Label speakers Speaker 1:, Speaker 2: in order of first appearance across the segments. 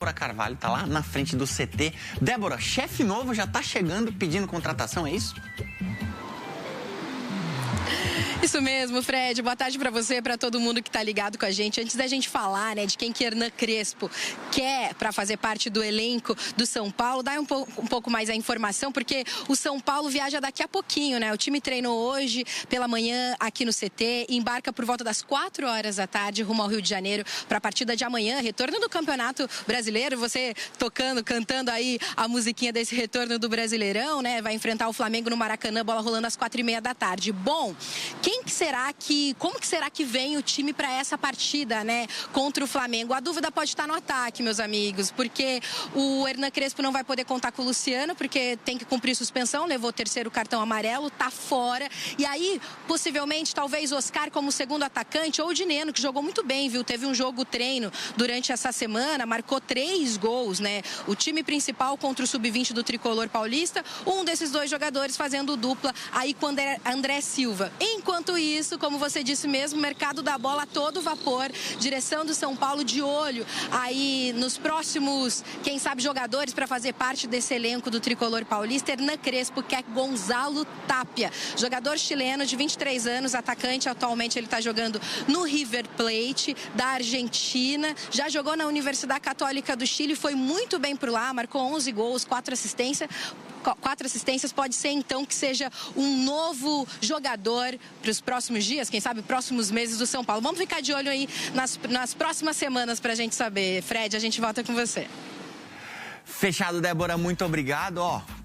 Speaker 1: Débora Carvalho tá lá na frente do CT. Débora, chefe novo já tá chegando pedindo contratação, é isso?
Speaker 2: Isso mesmo, Fred. Boa tarde para você, para todo mundo que está ligado com a gente. Antes da gente falar, de quem que Hernan Crespo quer para fazer parte do elenco do São Paulo, dá um pouco mais a informação, porque o São Paulo viaja daqui a pouquinho, O time treinou hoje pela manhã aqui no CT, embarca por volta das 4 horas da tarde rumo ao Rio de Janeiro para a partida de amanhã, retorno do Campeonato Brasileiro. Você cantando aí a musiquinha desse retorno do Brasileirão, Vai enfrentar o Flamengo no Maracanã, bola rolando às 4h30 da tarde. Bom, como que será que vem o time para essa partida, contra o Flamengo? A dúvida pode estar no ataque, meus amigos, porque o Hernan Crespo não vai poder contar com o Luciano, porque tem que cumprir suspensão, levou o 3º cartão amarelo, tá fora. E aí, possivelmente, talvez Oscar como segundo atacante, ou o Dineno, que jogou muito bem, viu? Teve um jogo treino durante essa semana, marcou 3 gols, O time principal contra o Sub-20 do Tricolor Paulista, um desses 2 jogadores fazendo dupla aí com André Silva. Enquanto isso, como você disse mesmo, mercado da bola a todo vapor, direção do São Paulo de olho aí nos próximos, quem sabe, jogadores para fazer parte desse elenco do Tricolor Paulista. Hernan Crespo quer Gonzalo Tapia, jogador chileno de 23 anos, atacante, atualmente ele está jogando no River Plate da Argentina, já jogou na Universidade Católica do Chile, foi muito bem por lá, marcou 11 gols, 4 assistências, pode ser então que seja um novo jogador para os próximos dias, quem sabe próximos meses do São Paulo. Vamos ficar de olho aí nas próximas semanas para a gente saber. Fred, a gente volta com você.
Speaker 1: Fechado, Débora, muito obrigado.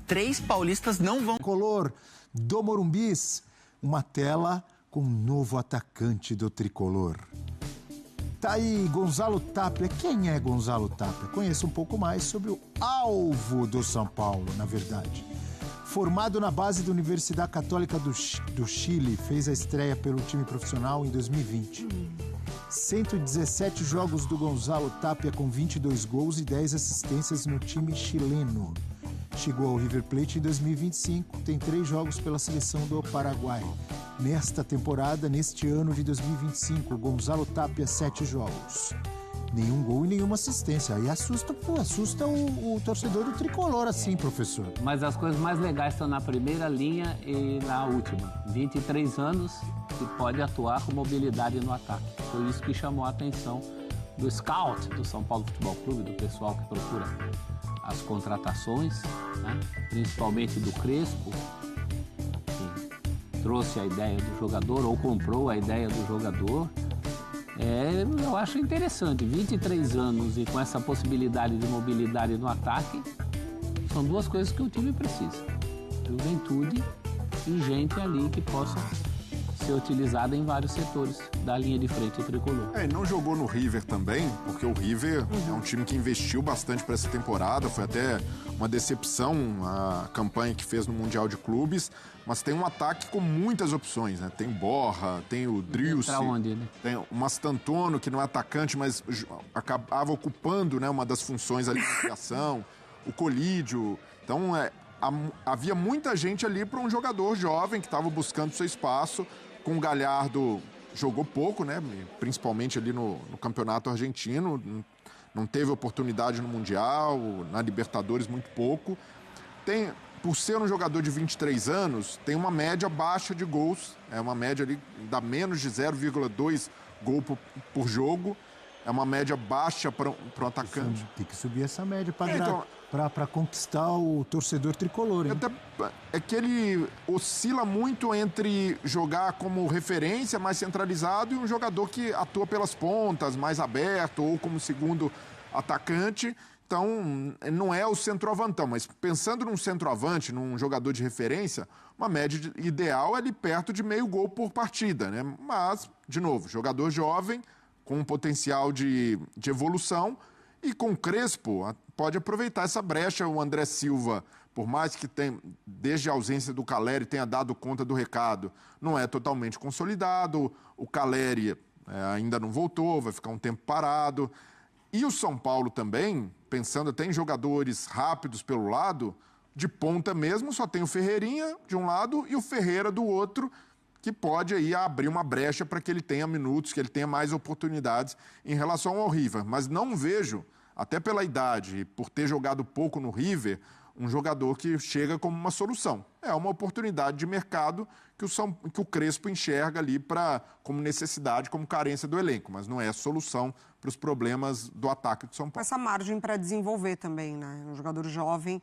Speaker 1: 3 paulistas não vão...
Speaker 3: Tricolor do Morumbis, uma tela com um novo atacante do Tricolor. Tá aí, Gonzalo Tapia. Quem é Gonzalo Tapia? Conheça um pouco mais sobre o alvo do São Paulo, na verdade. Formado na base da Universidade Católica do Chile, fez a estreia pelo time profissional em 2020. 117 jogos do Gonzalo Tapia com 22 gols e 10 assistências no time chileno. Chegou ao River Plate em 2025, tem 3 jogos pela seleção do Paraguai. Nesta temporada, neste ano de 2025, Gonzalo Tapia 7 jogos. Nenhum gol e nenhuma assistência. Aí assusta o torcedor do Tricolor assim, professor.
Speaker 4: Mas as coisas mais legais estão na primeira linha e na última. 23 anos e pode atuar com mobilidade no ataque. Foi isso que chamou a atenção do scout do São Paulo Futebol Clube, do pessoal que procura as contratações, principalmente do Crespo, que trouxe a ideia do jogador ou comprou a ideia do jogador. Eu acho interessante, 23 anos e com essa possibilidade de mobilidade no ataque, são 2 coisas que o time precisa. Juventude e gente ali que possa ser utilizada em vários setores da linha de frente do Tricolor.
Speaker 5: Não jogou no River também, porque o River é um time que investiu bastante para essa temporada, foi até uma decepção a campanha que fez no Mundial de Clubes, mas tem um ataque com muitas opções, Tem o Borja, tem o Driussi, tem o Mastantuono, que não é atacante, mas acabava ocupando, uma das funções ali de criação, o Colídio. Então, havia muita gente ali para um jogador jovem que estava buscando seu espaço. Com o Galhardo jogou pouco, principalmente ali no campeonato argentino, não teve oportunidade no Mundial, na Libertadores muito pouco. Por ser um jogador de 23 anos, tem uma média baixa de gols, uma média ali dá menos de 0,2 gol por jogo, é uma média baixa para um atacante.
Speaker 3: Tem que subir essa média para conquistar o torcedor tricolor.
Speaker 5: É que ele oscila muito entre jogar como referência, mais centralizado, e um jogador que atua pelas pontas, mais aberto, ou como segundo atacante. Então, não é o centroavantão, mas pensando num centroavante, num jogador de referência, uma média ideal é ali perto de meio gol por partida, Mas, de novo, jogador jovem, com um potencial de evolução, e com o Crespo pode aproveitar essa brecha. O André Silva, por mais que desde a ausência do Caleri tenha dado conta do recado, não é totalmente consolidado. O Caleri ainda não voltou, vai ficar um tempo parado. E o São Paulo também, pensando até em jogadores rápidos pelo lado, de ponta mesmo, só tem o Ferreirinha de um lado e o Ferreira do outro, que pode aí abrir uma brecha para que ele tenha minutos, que ele tenha mais oportunidades em relação ao River. Mas não vejo até pela idade e por ter jogado pouco no River, um jogador que chega como uma solução. É uma oportunidade de mercado que o Crespo enxerga ali como necessidade, como carência do elenco, mas não é a solução para os problemas do ataque do São
Speaker 6: Com
Speaker 5: Paulo.
Speaker 6: essa margem para desenvolver também, né? Um jogador jovem,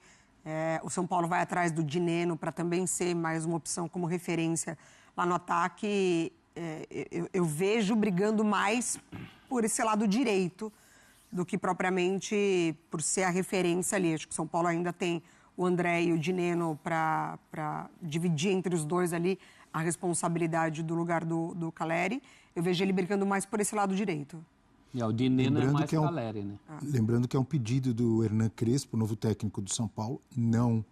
Speaker 6: o São Paulo vai atrás do Dineno para também ser mais uma opção como referência lá no ataque. Eu vejo brigando mais por esse lado direito do que propriamente por ser a referência ali. Acho que o São Paulo ainda tem o André e o Dineno para dividir entre os dois ali a responsabilidade do lugar do Caleri. Eu vejo ele brigando mais por esse lado direito.
Speaker 4: E o Dineno é mais Caleri, né?
Speaker 3: Lembrando que é um pedido do Hernan Crespo, novo técnico do São Paulo. Não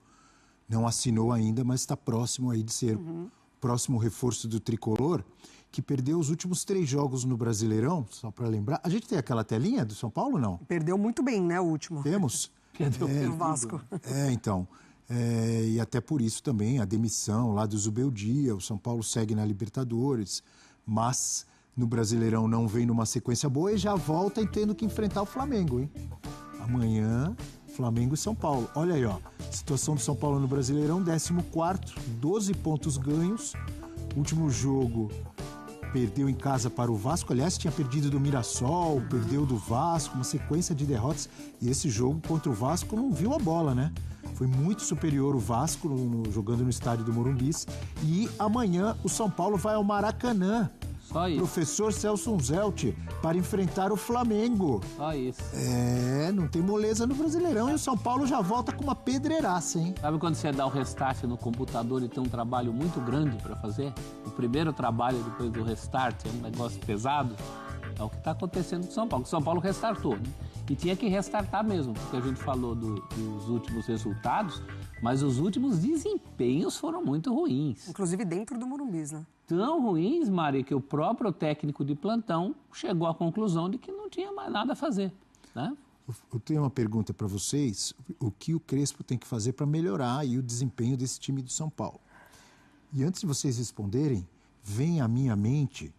Speaker 3: assinou ainda, mas está próximo aí de ser o próximo reforço do Tricolor, que perdeu os últimos 3 jogos no Brasileirão, só para lembrar. A gente tem aquela telinha do São Paulo, não?
Speaker 6: Perdeu muito bem, né, o último.
Speaker 3: Temos?
Speaker 4: Perdeu
Speaker 6: o Vasco.
Speaker 3: Então. E até por isso também a demissão lá do Zubeldia. O São Paulo segue na Libertadores, mas no Brasileirão não vem numa sequência boa e já volta tendo que enfrentar o Flamengo, hein? Amanhã, Flamengo e São Paulo. Olha aí, ó. Situação do São Paulo no Brasileirão, 14º, 12 pontos ganhos. Último jogo, perdeu em casa para o Vasco. Aliás, tinha perdido do Mirassol, perdeu do Vasco, uma sequência de derrotas. E esse jogo contra o Vasco não viu a bola, né? Foi muito superior o Vasco jogando no estádio do Morumbis. E amanhã o São Paulo vai ao Maracanã.
Speaker 4: Só isso.
Speaker 3: Professor Celso Zelt, para enfrentar o Flamengo.
Speaker 4: Só isso.
Speaker 3: Não tem moleza no Brasileirão e o São Paulo já volta com uma pedreiraça, hein?
Speaker 4: Sabe quando você dá o restart no computador e tem um trabalho muito grande para fazer? O primeiro trabalho depois do restart é um negócio pesado. É o que está acontecendo com o São Paulo. O São Paulo restartou, né? E tinha que restartar mesmo, porque a gente falou dos últimos resultados, mas os últimos desempenhos foram muito ruins.
Speaker 6: Inclusive dentro do Morumbis, né?
Speaker 4: Tão ruins, Mari, que o próprio técnico de plantão chegou à conclusão de que não tinha mais nada a fazer, né?
Speaker 3: Eu tenho uma pergunta para vocês. O que o Crespo tem que fazer para melhorar aí o desempenho desse time do São Paulo? E antes de vocês responderem, vem à minha mente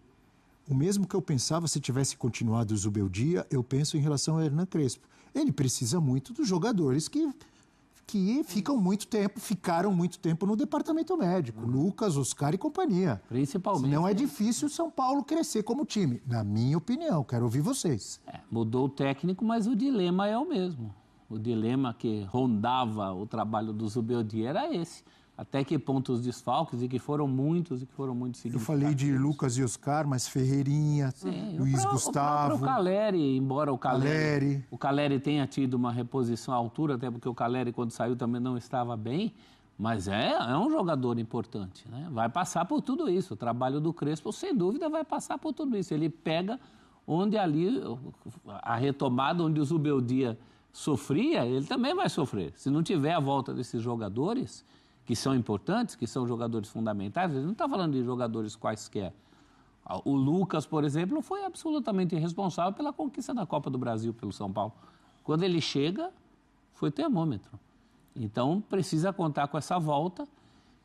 Speaker 3: o mesmo que eu pensava se tivesse continuado o Zubeldia, eu penso em relação ao Hernan Crespo. Ele precisa muito dos jogadores que ficaram muito tempo no departamento médico. Lucas, Oscar e companhia.
Speaker 4: Principalmente.
Speaker 3: Não é difícil o São Paulo crescer como time, na minha opinião. Quero ouvir vocês.
Speaker 4: Mudou o técnico, mas o dilema é o mesmo. O dilema que rondava o trabalho do Zubeldia era esse. Até que ponto os desfalques, e que foram muitos significativos.
Speaker 3: Eu falei de Lucas e Oscar, mas Ferreirinha, Luiz Gustavo...
Speaker 4: O Caleri, embora o Caleri tenha tido uma reposição à altura, até porque o Caleri, quando saiu, também não estava bem, mas é um jogador importante, né? Vai passar por tudo isso. O trabalho do Crespo, sem dúvida, vai passar por tudo isso. Ele pega onde ali, a retomada, onde o Zubeldia sofria, ele também vai sofrer. Se não tiver a volta desses jogadores, que são importantes, que são jogadores fundamentais, a gente não está falando de jogadores quaisquer. O Lucas, por exemplo, foi absolutamente responsável pela conquista da Copa do Brasil pelo São Paulo. Quando ele chega, foi termômetro. Então, precisa contar com essa volta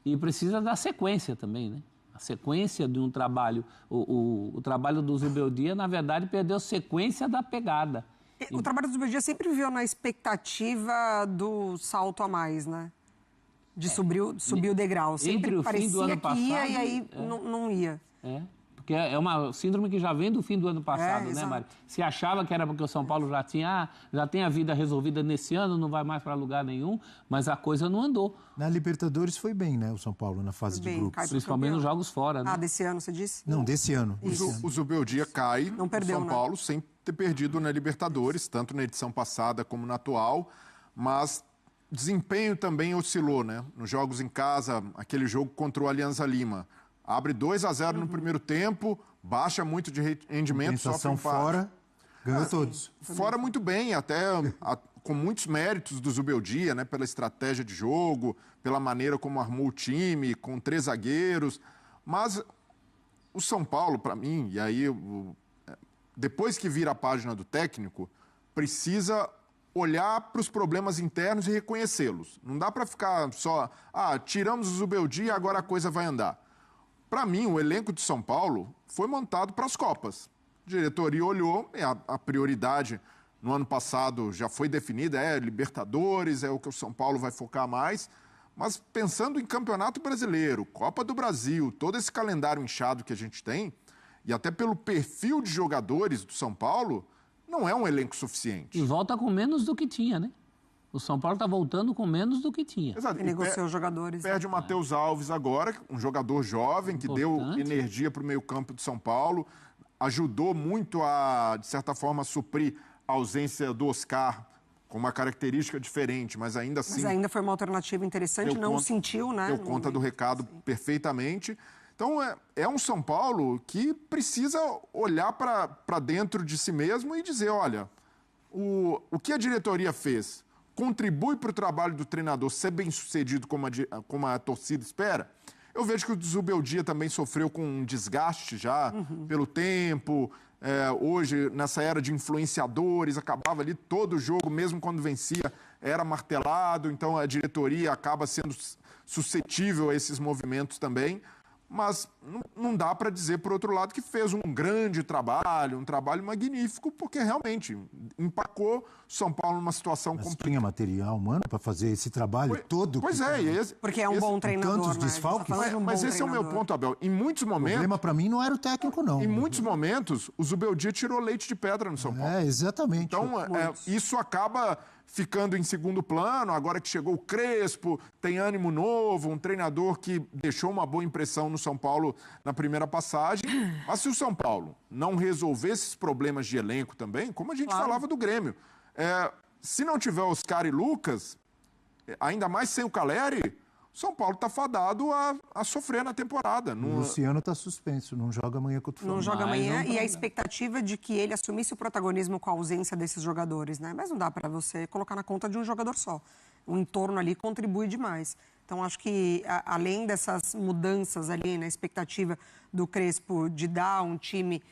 Speaker 4: e precisa da sequência também, né? A sequência de um trabalho. O trabalho do Zubeldia, na verdade, perdeu sequência da pegada.
Speaker 6: O trabalho do Zubeldia sempre viveu na expectativa do salto a mais, né? De subir o degrau. Sempre
Speaker 4: entre o fim do ano passado,
Speaker 6: ia e aí não ia.
Speaker 4: Porque é uma síndrome que já vem do fim do ano passado, né, Mari? Se achava que era porque o São Paulo já tem a vida resolvida nesse ano, não vai mais para lugar nenhum, mas a coisa não andou.
Speaker 3: Na Libertadores foi bem, né, o São Paulo, na fase de grupos.
Speaker 4: Principalmente nos jogos fora, né?
Speaker 6: Desse ano, você disse?
Speaker 3: Não, desse ano.
Speaker 5: O Zubeldia cai no São Paulo,
Speaker 6: né?
Speaker 5: sem ter perdido na Libertadores, tanto na edição passada como na atual, mas desempenho também oscilou, né? Nos jogos em casa, aquele jogo contra o Alianza Lima. Abre 2-0 no primeiro tempo, baixa muito de rendimento, só
Speaker 3: fora, ganhou todos.
Speaker 5: Fora muito bem, até com muitos méritos do Zubeldia, né? Pela estratégia de jogo, pela maneira como armou o time, com 3 zagueiros. Mas o São Paulo, para mim, e aí depois que vira a página do técnico, precisa olhar para os problemas internos e reconhecê-los. Não dá para ficar só, tiramos o Zubeldia, agora a coisa vai andar. Para mim, o elenco de São Paulo foi montado para as Copas. A diretoria olhou, a prioridade no ano passado já foi definida, Libertadores, é o que o São Paulo vai focar mais. Mas pensando em Campeonato Brasileiro, Copa do Brasil, todo esse calendário inchado que a gente tem, e até pelo perfil de jogadores do São Paulo, não é um elenco suficiente.
Speaker 4: E volta com menos do que tinha, né? O São Paulo está voltando com menos do que tinha.
Speaker 5: Exato.
Speaker 6: E negociou os jogadores.
Speaker 5: Perde o Matheus Alves agora, um jogador jovem que deu energia para o meio-campo do São Paulo, ajudou muito a, de certa forma, suprir a ausência do Oscar, com uma característica diferente, mas ainda assim...
Speaker 6: Mas ainda foi uma alternativa interessante, não sentiu, né?
Speaker 5: Deu conta do recado perfeitamente. Então, é um São Paulo que precisa olhar para dentro de si mesmo e dizer, olha, o que a diretoria fez contribui para o trabalho do treinador ser bem-sucedido como a torcida espera. Eu vejo que o Zubeldia também sofreu com um desgaste já pelo tempo. Hoje, nessa era de influenciadores, acabava ali todo o jogo, mesmo quando vencia, era martelado. Então, a diretoria acaba sendo suscetível a esses movimentos também. Mas não dá para dizer, por outro lado, que fez um grande trabalho, um trabalho magnífico, porque realmente empacou São Paulo numa situação complicada.
Speaker 3: Tinha material humano para fazer esse trabalho todo?
Speaker 5: Pois
Speaker 6: porque é um bom treinador,
Speaker 3: tantos desfalques.
Speaker 5: Mas esse é o meu ponto, Abel. Em muitos momentos...
Speaker 3: O problema para mim não era o técnico, não.
Speaker 5: Em muitos momentos, o Zubeldia tirou leite de pedra no São Paulo.
Speaker 3: Exatamente.
Speaker 5: Então, isso acaba ficando em segundo plano, agora que chegou o Crespo, tem ânimo novo, um treinador que deixou uma boa impressão no São Paulo na primeira passagem. Mas se o São Paulo não resolver esses problemas de elenco também, como a gente falava do Grêmio, se não tiver Oscar e Lucas, ainda mais sem o Caleri, o São Paulo está fadado a sofrer na temporada.
Speaker 3: O Luciano está suspenso, não joga amanhã contra o Flamengo.
Speaker 6: Não joga amanhã e a expectativa de que ele assumisse o protagonismo com a ausência desses jogadores, né? Mas não dá para você colocar na conta de um jogador só. O entorno ali contribui demais. Então, acho que, além dessas mudanças ali na expectativa do Crespo de dar um time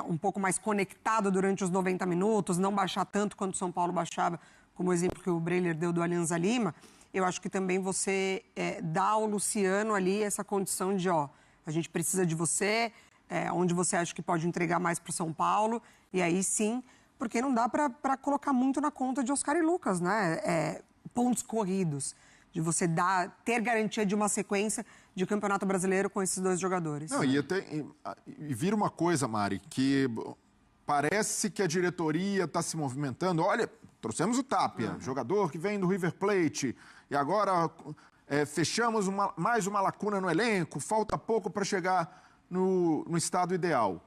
Speaker 6: um pouco mais conectado durante os 90 minutos, não baixar tanto quanto o São Paulo baixava, como o exemplo que o Breler deu do Alianza Lima, eu acho que também você dá ao Luciano ali essa condição de, a gente precisa de você, onde você acha que pode entregar mais para o São Paulo, e aí sim, porque não dá para colocar muito na conta de Oscar e Lucas, né? Pontos corridos, de você ter garantia de uma sequência de Campeonato Brasileiro com esses dois jogadores.
Speaker 5: Não, e vira uma coisa, Mari, que parece que a diretoria está se movimentando. Olha, trouxemos o Tapia, jogador que vem do River Plate, e agora fechamos mais uma lacuna no elenco, falta pouco para chegar no estado ideal.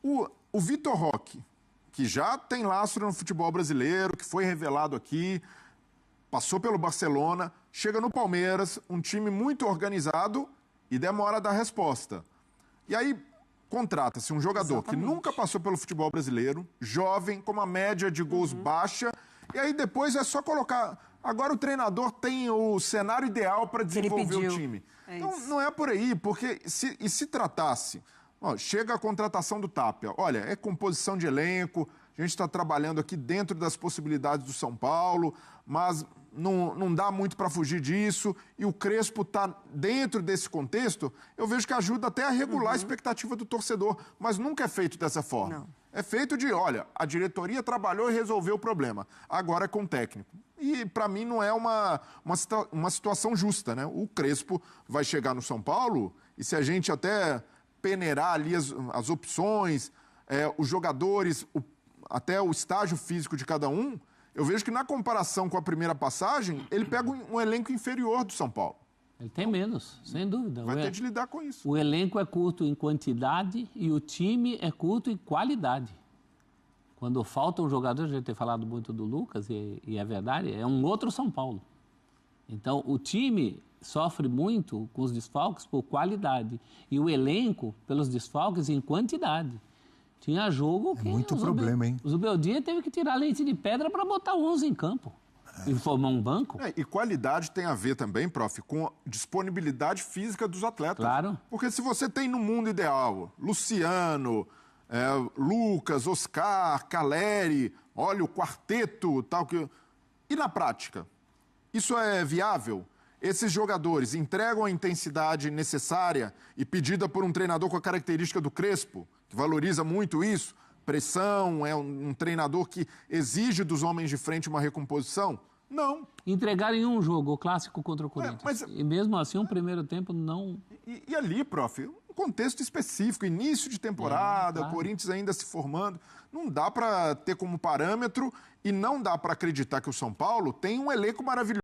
Speaker 5: O Vitor Roque, que já tem lastro no futebol brasileiro, que foi revelado aqui, passou pelo Barcelona, chega no Palmeiras, um time muito organizado e demora a dar resposta. E aí contrata-se um jogador que nunca passou pelo futebol brasileiro, jovem, com uma média de gols baixa, e aí depois é só colocar... Agora o treinador tem o cenário ideal para desenvolver o time. Então não é por aí, porque se tratasse... chega a contratação do Tapia. Olha, é composição de elenco, a gente está trabalhando aqui dentro das possibilidades do São Paulo, mas não dá muito para fugir disso, e o Crespo está dentro desse contexto, eu vejo que ajuda até a regular a expectativa do torcedor, mas nunca é feito dessa forma.
Speaker 6: Não.
Speaker 5: É feito de, olha, a diretoria trabalhou e resolveu o problema, agora é com o técnico. E, para mim, não é uma situação justa, né? O Crespo vai chegar no São Paulo, e se a gente até peneirar ali as opções, os jogadores, até o estágio físico de cada um, eu vejo que na comparação com a primeira passagem, ele pega um elenco inferior do São Paulo.
Speaker 4: Ele tem menos, sem dúvida.
Speaker 5: Vai ter de lidar com isso.
Speaker 4: O elenco é curto em quantidade e o time é curto em qualidade. Quando falta um jogador, a gente tem falado muito do Lucas, e é verdade, é um outro São Paulo. Então, o time sofre muito com os desfalques por qualidade e o elenco pelos desfalques em quantidade. Tinha jogo que...
Speaker 3: muito problema, hein?
Speaker 4: O Zubeldia teve que tirar leite de pedra para botar 11 em campo e formar um banco.
Speaker 5: E qualidade tem a ver também, prof, com disponibilidade física dos atletas.
Speaker 4: Claro.
Speaker 5: Porque se você tem no mundo ideal Luciano, Lucas, Oscar, Caleri, olha o quarteto, tal que... E na prática? Isso é viável? Esses jogadores entregam a intensidade necessária e pedida por um treinador com a característica do Crespo, que valoriza muito isso, pressão, é um treinador que exige dos homens de frente uma recomposição? Não.
Speaker 4: Entregaram em um jogo, o clássico contra o Corinthians. E mesmo assim, o primeiro tempo não...
Speaker 5: E ali, prof, um contexto específico, início de temporada,
Speaker 4: claro.
Speaker 5: O Corinthians ainda se formando, não dá para ter como parâmetro e não dá para acreditar que o São Paulo tem um elenco maravilhoso.